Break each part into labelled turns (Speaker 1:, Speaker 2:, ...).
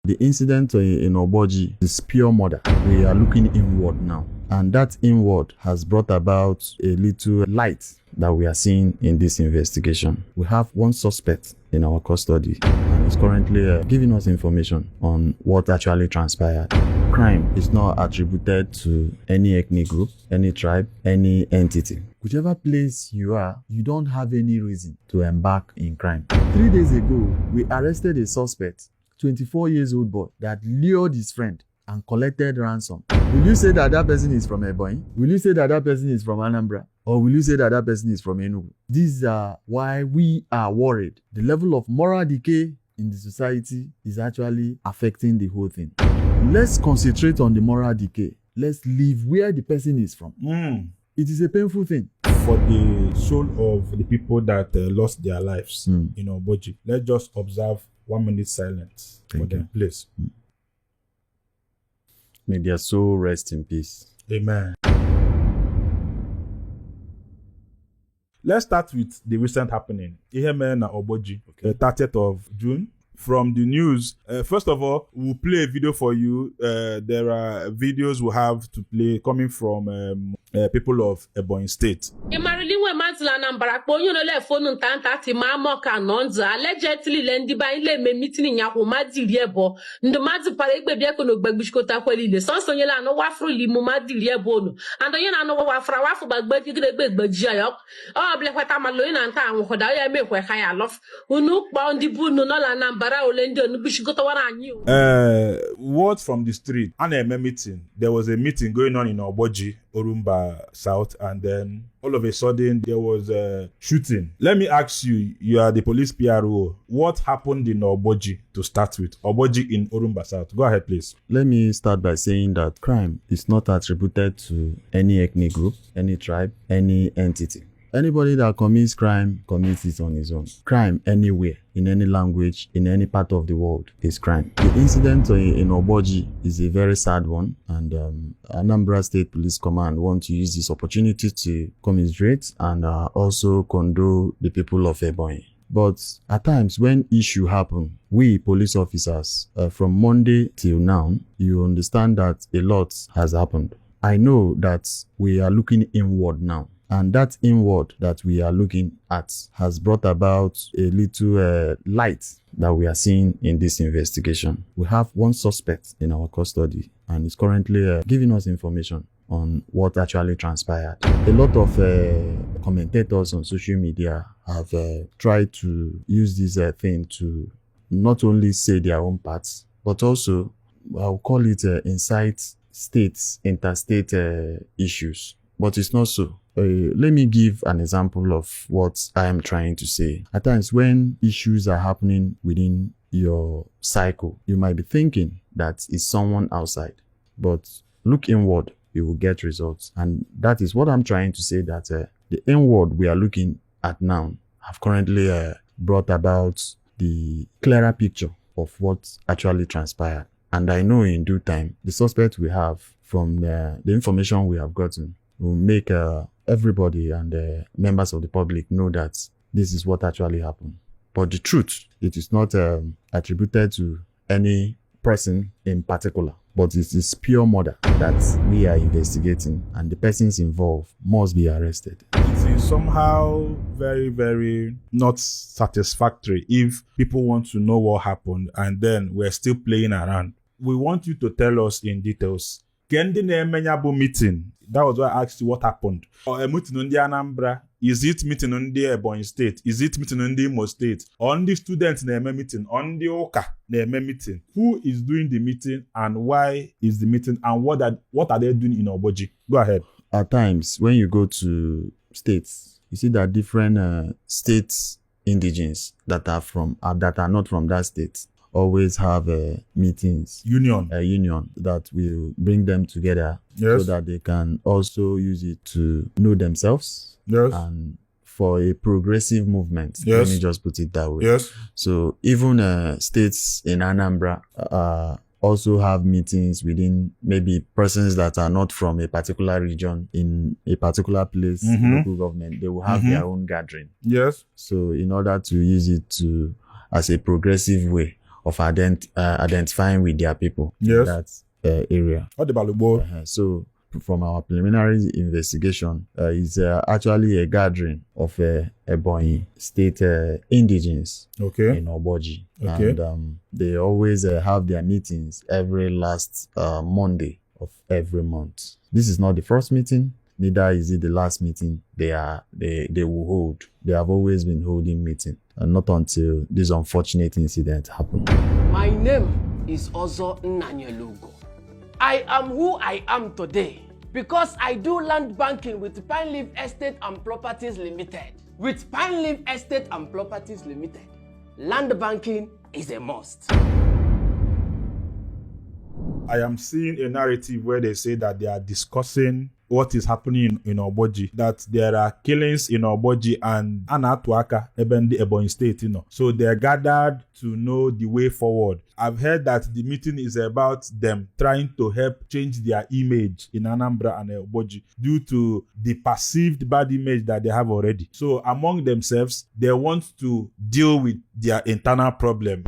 Speaker 1: The incident in Oboji is pure murder. We are looking inward now. And that inward has brought about a little light that we are seeing in this investigation. We have one suspect in our custody and is currently giving us information on what actually transpired. Crime is not attributed to any ethnic group, any tribe, any entity. Whichever place you are, you don't have any reason to embark in crime. 3 days ago, we arrested a suspect, 24 years old boy, that lured his friend and collected ransom. Will you say that that person is from ebonyi? Will you say that that person is from Anambra? Or will you say that that person is from Enugu? These are why we are worried. The level of moral decay in the society is actually affecting the whole thing. Let's concentrate on the moral decay. Let's leave where the person is from. It is a painful thing.
Speaker 2: For the soul of the people that lost their lives in Oboji, let's just observe 1 minute silence for them, please.
Speaker 1: May their soul rest in peace.
Speaker 2: Amen. Let's start with the recent happening. Iheme na Oboji, the 30th of June. From the news, first of all, we'll play a video for you. There are videos we have to play coming from people of Ebonyi State.
Speaker 3: Allegedly, lendi ba ile me meeting nya ko madiri ebo ndo madi pare gbe bi ekono gbegbishkota kweli le sonso yela no wafro li mu madiri ebo no ando yena no wafra wafu bagbe gbe ji ayo o ble kwata malo ina nta anwo koda ya me kwe kaya lof unu pa ndi bunu no la nambara ole ndi onu bishkota wana anyi.
Speaker 2: Word from the street. An a meeting. There was a meeting going on in Oboji, Orumba South, and then all of a sudden there was a shooting. Let me ask you, you are the police PRO. What happened in Oboji to start with? Oboji in Orumba South. Go ahead, please.
Speaker 1: Let me start by saying that crime is not attributed to any ethnic group, any tribe, any entity. Anybody that commits crime commits it on his own. Crime anywhere, in any language, in any part of the world is crime. The incident in Oboji is a very sad one, and Anambra State Police Command want to use this opportunity to commiserate and also condole the people of Ebonyi. But at times when issue happen, we police officers, from Monday till now, you understand that a lot has happened. I know that we are looking inward now. And that inward that we are looking at has brought about a little light that we are seeing in this investigation. We have one suspect in our custody and is currently giving us information on what actually transpired. A lot of commentators on social media have tried to use this thing to not only say their own parts, but also, I'll call it inside states, interstate issues. But it's not so. Let me give an example of what I am trying to say. At times when issues are happening within your cycle, you might be thinking that it's someone outside, but look inward, you will get results. And that is what I'm trying to say, that the inward we are looking at now have currently brought about the clearer picture of what actually transpired. And I know in due time, the suspect we have from the information we have gotten will make everybody and members of the public know that this is what actually happened. But the truth, it is not attributed to any person in particular, but it is pure murder that we are investigating, and the persons involved must be arrested.
Speaker 2: It is somehow very, very not satisfactory if people want to know what happened and then we're still playing around. We want you to tell us in details. Meeting. That was why I asked you what happened. Or a meeting on the Anambra. Is it meeting on the Ebonyi State? Is it meeting on the Imo State? On the students meeting? On the Oka meeting? Who is doing the meeting and why is the meeting and what are they doing in Oboji? Go ahead.
Speaker 1: At times when you go to states, you see that different states indigenes that are not from that state always have meetings, a union that will bring them together, so that they can also use it to know themselves and for a progressive movement. Let me just put it that way. So even states in Anambra also have meetings within maybe persons that are not from a particular region in a particular place, local government. They will have their own gathering. So in order to use it as a progressive way of identifying with their people in
Speaker 2: Yes.
Speaker 1: that area.
Speaker 2: What the Balubo?
Speaker 1: So from our preliminary investigation, it's actually a gathering of ebonyi state indigenes
Speaker 2: Okay.
Speaker 1: in Oboji.
Speaker 2: Okay.
Speaker 1: And they always have their meetings every last Monday of every month. This is not the first meeting, neither is it the last meeting they will hold. They have always been holding meeting, and not until this unfortunate incident happened.
Speaker 4: My name is Ozo Nnanyelugo. I am who I am today because I do land banking with Pine Leaf Estate and Properties Limited. With Pine Leaf Estate and Properties Limited, land banking is a must.
Speaker 2: I am seeing a narrative where they say that they are discussing what is happening in Oboji, that there are killings in Oboji and Anatuaka, Ebendi Ebonyi State, So they are gathered to know the way forward. I've heard that the meeting is about them trying to help change their image in Anambra and Oboji due to the perceived bad image that they have already. So among themselves, they want to deal with their internal problem.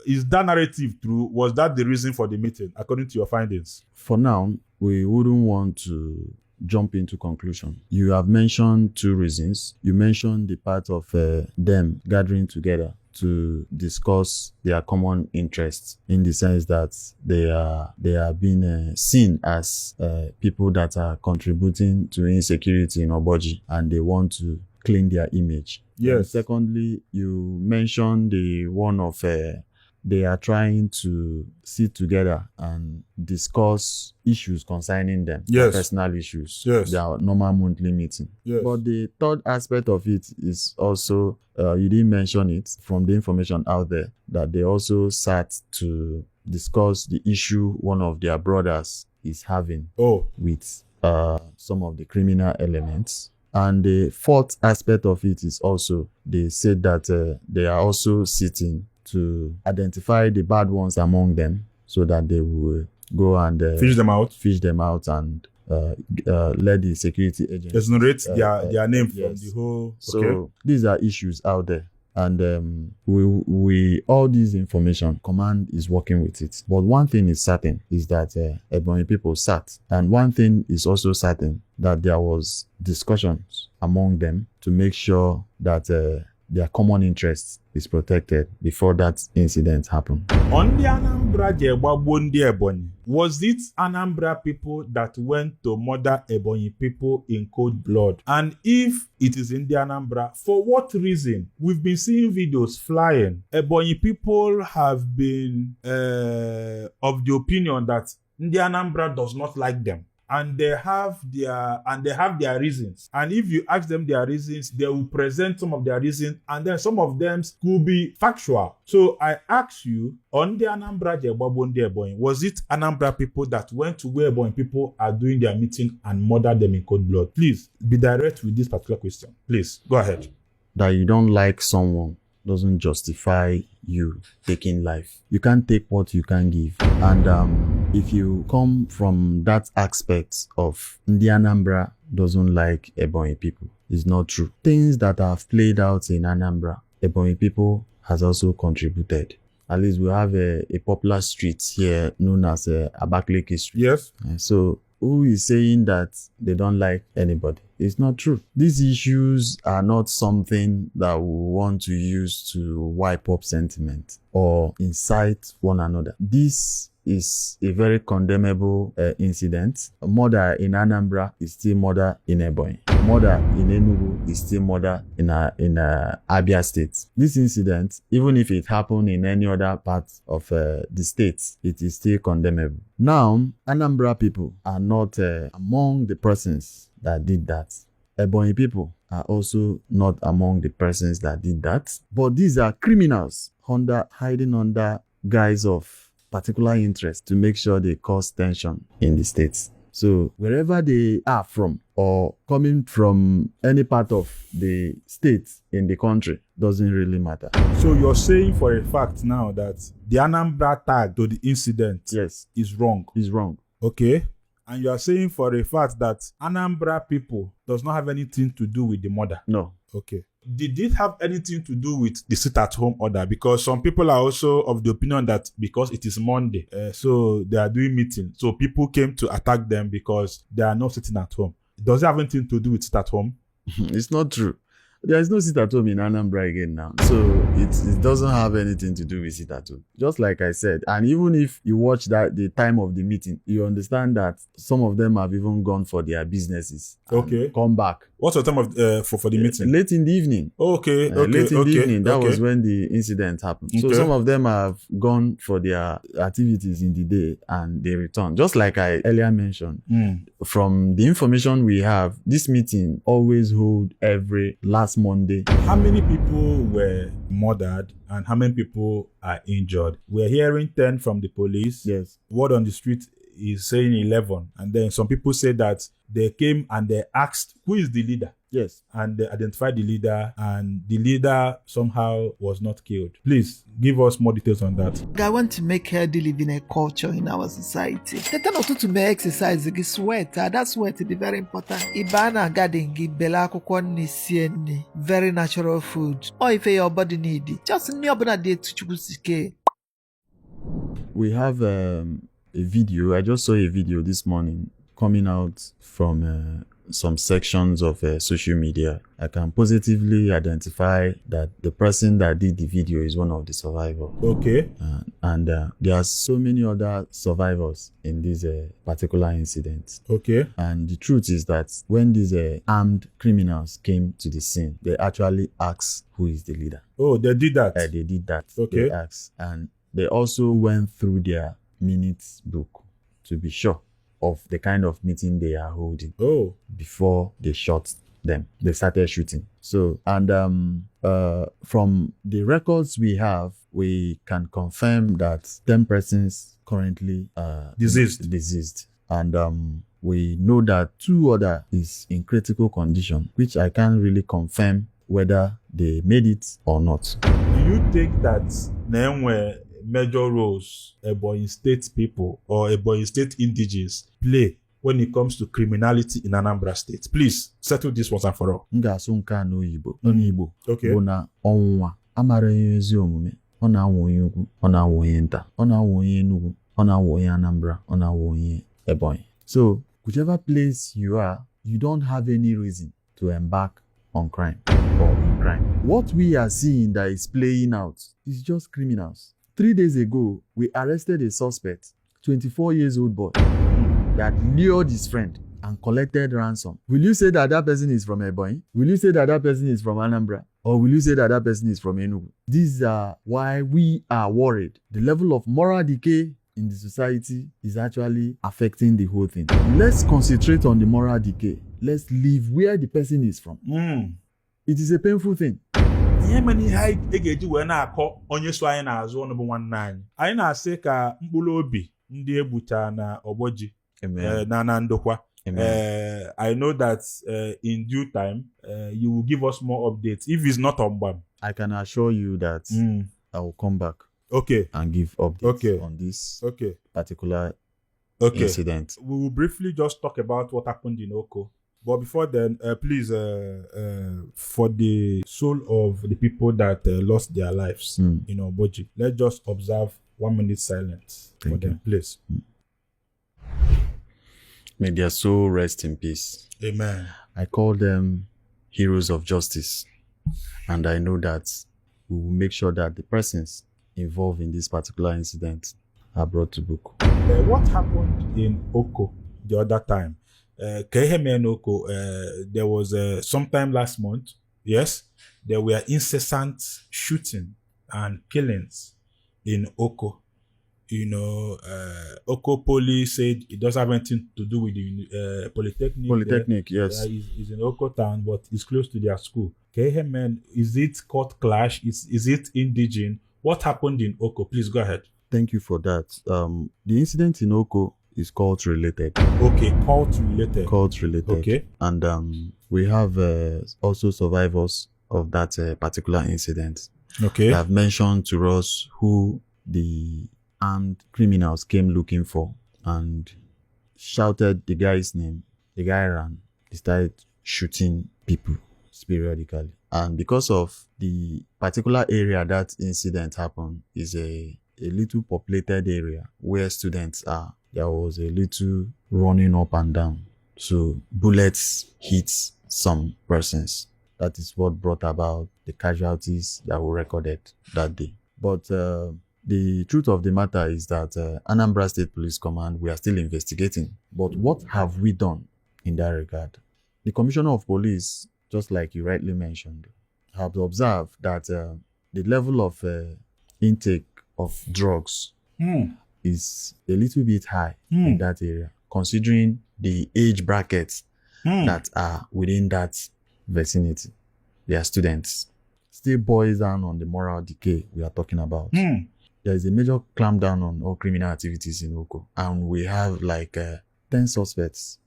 Speaker 2: Is that narrative true? Was that the reason for the meeting, according to your findings?
Speaker 1: For now, we wouldn't want to jump into conclusion. You have mentioned two reasons. You mentioned the part of them gathering together to discuss their common interests, in the sense that they are being seen as people that are contributing to insecurity in Oboji, and they want to clean their image.
Speaker 2: Yes.
Speaker 1: And secondly, you mentioned the one of they are trying to sit together and discuss issues concerning them,
Speaker 2: Yes.
Speaker 1: personal issues,
Speaker 2: Yes.
Speaker 1: their normal monthly meeting.
Speaker 2: Yes.
Speaker 1: But the third aspect of it is also, you didn't mention it from the information out there, that they also sat to discuss the issue one of their brothers is having with some of the criminal elements. And the fourth aspect of it is also, they said that they are also sitting to identify the bad ones among them, so that they will go and
Speaker 2: fish them out
Speaker 1: and let the security agents
Speaker 2: exonerate their name from
Speaker 1: yes.
Speaker 2: the whole.
Speaker 1: So these are issues out there, and we all this information, command is working with it. But one thing is certain is that Ebonyi people sat, and one thing is also certain, that there was discussions among them to make sure that their common interests is protected before that incident happened.
Speaker 2: On the Anambra Jegbagbo Ndi Ebonyi, was it Anambra people that went to murder Ebonyi people in cold blood? And if it is in the Anambra, for what reason? We've been seeing videos flying. Ebonyi people have been of the opinion that Ndi Anambra does not like them. And they have their reasons. And if you ask them their reasons, they will present some of their reasons, and then some of them could be factual. So I ask you, on the Anambra Jegbagbo Ndi Ebonyi, was it Anambra people that went to where Ebonyi people are doing their meeting and murdered them in cold blood? Please be direct with this particular question. Please go ahead.
Speaker 1: That you don't like someone doesn't justify you taking life. You can't take what you can give. And if you come from that aspect of Ndi Anambra doesn't like Ebonyi people, it's not true. Things that have played out in Anambra, Ebonyi people has also contributed. At least we have a popular street here known as Abakaliki Street.
Speaker 2: Yes.
Speaker 1: So who is saying that they don't like anybody? It's not true. These issues are not something that we want to use to wipe up sentiment or incite one another. This is a very condemnable incident. Murder in Anambra is still murder in Ebonyi. Murder in Enugu is still murder in Abia State. This incident, even if it happened in any other part of the state, it is still condemnable. Now, Anambra people are not among the persons that did that. Ebonyi people are also not among the persons that did that. But these are criminals hiding under guise of particular interest to make sure they cause tension in the states. So wherever they are from or coming from any part of the state in the country doesn't really matter.
Speaker 2: So you're saying for a fact now that the Anambra tag to the incident is wrong.
Speaker 1: Is wrong.
Speaker 2: Okay. And you are saying for a fact that Anambra people does not have anything to do with the murder.
Speaker 1: No.
Speaker 2: Okay. did it have anything to do with the sit-at-home order? Because some people are also of the opinion that because it is Monday, so they are doing meeting, so people came to attack them because they are not sitting at home. Does it have anything to do with sit-at-home?
Speaker 1: It's not true. There is no sit at home in Anambra again now. So it doesn't have anything to do with sit at home. Just like I said. And even if you watch that the time of the meeting, you understand that some of them have even gone for their businesses.
Speaker 2: Okay.
Speaker 1: Come back.
Speaker 2: What's the time of for the meeting?
Speaker 1: Late in the evening.
Speaker 2: Okay.
Speaker 1: Late in the evening. That was when the incident happened. So some of them have gone for their activities in the day and they return. Just like I earlier mentioned. From the information we have, this meeting always hold every last Monday.
Speaker 2: How many people were murdered and how many people are injured? We're hearing 10 from the police.
Speaker 1: Yes.
Speaker 2: Word on the street is saying 11. And then some people say that they came and they asked, who is the leader?
Speaker 1: Yes.
Speaker 2: And they identified the leader, and the leader somehow was not killed. Please give us more details on that.
Speaker 5: I want to make healthy living a culture in our society. The time to make exercise, get sweat. That sweat is very important. Ibana garden, give bela kukwani very natural food. Or if your body need it, just nyobana day to chukusike.
Speaker 1: We have a video. I just saw a video this morning coming out from some sections of social media. I can positively identify that the person that did the video is one of the survivors.
Speaker 2: Okay.
Speaker 1: And there are so many other survivors in this particular incident.
Speaker 2: Okay.
Speaker 1: And the truth is that when these armed criminals came to the scene, they actually asked who is the leader.
Speaker 2: Oh, they did that?
Speaker 1: They did that.
Speaker 2: Okay.
Speaker 1: They asked. And they also went through their minutes book to be sure of the kind of meeting they are holding.
Speaker 2: Oh.
Speaker 1: Before they shot them. They started shooting. So, and from the records we have, we can confirm that 10 persons currently deceased. And we know that 2 others is in critical condition, which I can't really confirm whether they made it or not.
Speaker 2: Do you think that them were major roles Ebonyi State people or Ebonyi State indigenes play when it comes to criminality in Anambra State? Please settle this once and for all.
Speaker 1: Ngasu nke a n'Igbo.
Speaker 2: Okay.
Speaker 1: Bụ na ọnwụnwa amara onye ezi omume, ọ na-anwụ onye ukwu, ọ na-anwụ onye nta, ọ na-anwụ onye Enugu, ọ na-anwụ onye Anambra, ọ na-anwụ onye Ebonyi. So whichever place you are, you don't have any reason to embark on crime or in crime. What we are seeing that is playing out is just criminals. 3 days ago, we arrested a suspect, 24-year-old boy, that lured his friend and collected ransom. Will you say that that person is from Ebonyi? Will you say that that person is from Anambra? Or will you say that that person is from Enugu? These are why we are worried. The level of moral decay in the society is actually affecting the whole thing. Let's concentrate on the moral decay. Let's leave where the person is from. It is a painful thing.
Speaker 2: Ihe mere ihe anyị ga-eji wee na-akọ onye so anyị n'azụ ọnụ bụ nwanne anyị. Anyị na-asị ka mkpụrụ obi ndị egbucha na ọgbọji na ndokwa. I know that in due time you will give us more updates. If it's not on BAM,
Speaker 1: I can assure you that I will come back.
Speaker 2: Okay.
Speaker 1: And give updates on this particular incident.
Speaker 2: We will briefly just talk about what happened in Oko. But before then, please, for the soul of the people that lost their lives in Oboji, let's just observe 1 minute silence for them, please.
Speaker 1: May their soul rest in peace.
Speaker 2: Amen.
Speaker 1: I call them heroes of justice. And I know that we will make sure that the persons involved in this particular incident are brought to book.
Speaker 2: What happened in Oko the other time? There was sometime last month, yes, there were incessant shooting and killings in Oko. Oko police said it doesn't have anything to do with the Polytechnic.
Speaker 1: Polytechnic, yes.
Speaker 2: It's in Oko town, but it's close to their school. Is it court clash? Is it indigene? What happened in Oko? Please go ahead.
Speaker 1: Thank you for that. The incident in Oko is cult related.
Speaker 2: Okay, cult related.
Speaker 1: Cult related.
Speaker 2: Okay.
Speaker 1: And we have also survivors of that particular incident.
Speaker 2: Okay.
Speaker 1: They have mentioned to us who the armed criminals came looking for and shouted the guy's name. The guy ran. He started shooting people periodically. And because of the particular area that incident happened is a little populated area where students are, there was a little running up and down. So bullets hit some persons. That is what brought about the casualties that were recorded that day. But the truth of the matter is that Anambra State Police Command, we are still investigating. But what have we done in that regard? The Commissioner of Police, just like you rightly mentioned, have observed that the level of intake of drugs is a little bit high in that area, considering the age brackets that are within that vicinity. They are students. Still boils down on the moral decay we are talking about. There is a major clampdown on all criminal activities in Oko, and we have like 10 suspects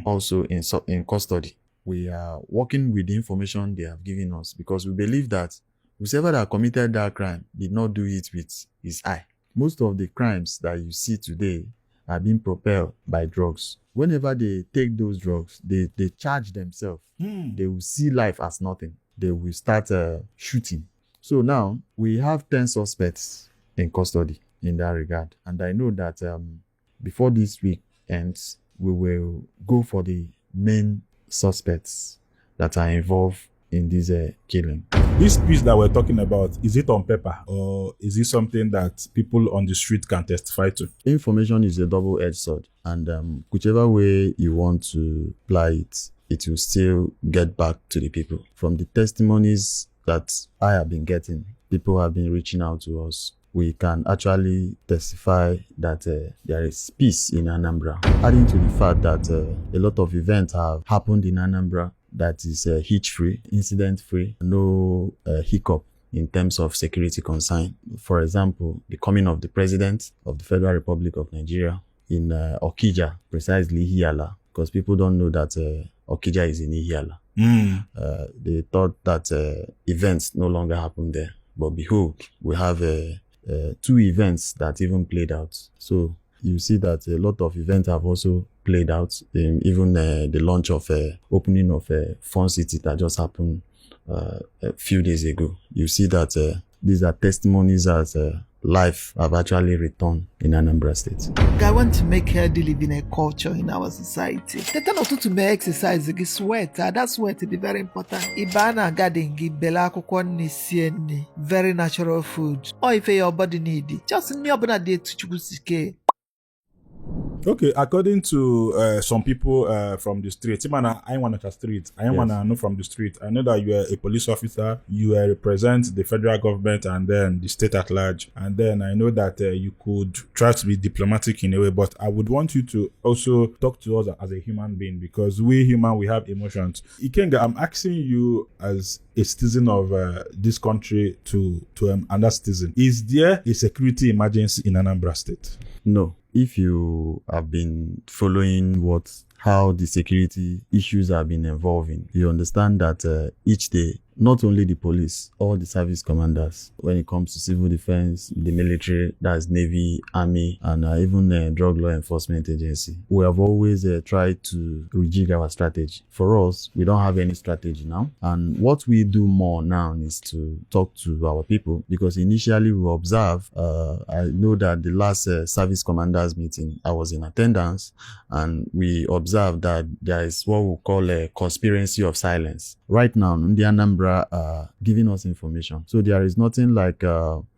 Speaker 1: also in custody. We are working with the information they have given us because we believe that whoever that committed that crime did not do it with his eye. Most of the crimes that you see today are being propelled by drugs. Whenever they take those drugs, they charge themselves. They will see life as nothing. They will start shooting. So now we have 10 suspects in custody in that regard. And I know that before this week ends, we will go for the main suspects that are involved in this killing.
Speaker 2: This piece that we're talking about, is it on paper or is it something that people on the street can testify to?
Speaker 1: Information is a double-edged sword, and whichever way you want to apply it, it will still get back to the people. From the testimonies that I have been getting, people have been reaching out to us. We can actually testify that there is peace in Anambra, adding to the fact that a lot of events have happened in Anambra that is hitch-free, incident-free, no hiccup in terms of security concern. For example, the coming of the President of the Federal Republic of Nigeria in Okija, precisely Ihiala, because people don't know that Okija is in Ihiala. They thought that events no longer happen there. But behold, we have 2 events that even played out. So you see that a lot of events have also played out. Even the launch of opening of Fun City that just happened a few days ago. You see that these are testimonies as life have actually returned in Anambra State.
Speaker 5: I want to make healthy living a culture in our society. Teta n'ụtụtụ mee exercise gị sweat, that sweat is very important. Ịba na garden gị bele akwụkwọ nri sie nri, very natural food. Or if your body need, just nri ọbụla dị etu Chukwu si kee.
Speaker 2: Okay, according to some people from the street, I want to street. I want to know from the street. I know that you are a police officer. You represent the federal government and then the state at large. And then I know that you could try to be diplomatic in a way, but I would want you to also talk to us as a human being, because we human, we have emotions. Ikenga, I'm asking you as a citizen of this country to another citizen. Is there a security emergency in Anambra State?
Speaker 1: No. If you have been following how the security issues have been evolving, you understand that each day, not only the police, all the service commanders, when it comes to civil defense, the military, that's Navy, Army, and even drug law enforcement agency, we have always tried to rejig our strategy. For us, we don't have any strategy now. And what we do more now is to talk to our people, because initially we observe, I know that the last service commanders meeting, I was in attendance, and we observed that there is what we call a conspiracy of silence. Right now, in the Anambra giving us information. So there is nothing like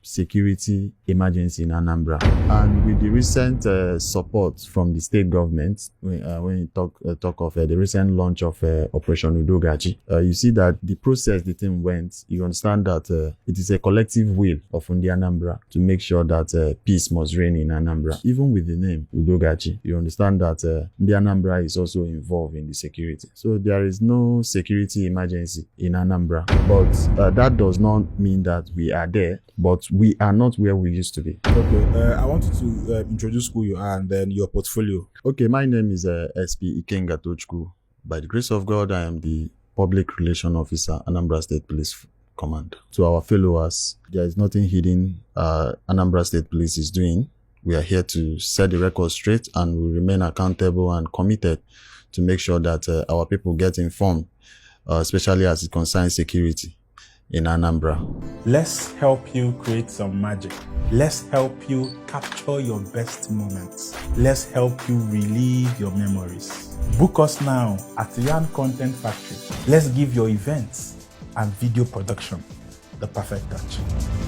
Speaker 1: security emergency in Anambra. And with the recent support from the state government, when you talk of the recent launch of Operation Udogachi, you see that the process the thing went, you understand that it is a collective will of Undi Anambra to make sure that peace must reign in Anambra. Even with the name Udogachi, you understand that Undi Anambra is also involved in the security. So there is no security emergency in Anambra. But that does not mean that we are there, but we are not where we used to be.
Speaker 2: Okay, I want you to introduce who you are and then your portfolio.
Speaker 1: Okay, my name is SP Ikenga Tochukwu. By the grace of God, I am the Public Relations Officer, Anambra State Police Command. To our followers, there is nothing hidden Anambra State Police is doing. We are here to set the record straight, and we remain accountable and committed to make sure that our people get informed especially as it concerns security in Anambra.
Speaker 2: Let's help you create some magic. Let's help you capture your best moments. Let's help you relive your memories. Book us now at Yarn Content Factory. Let's give your events and video production the perfect touch.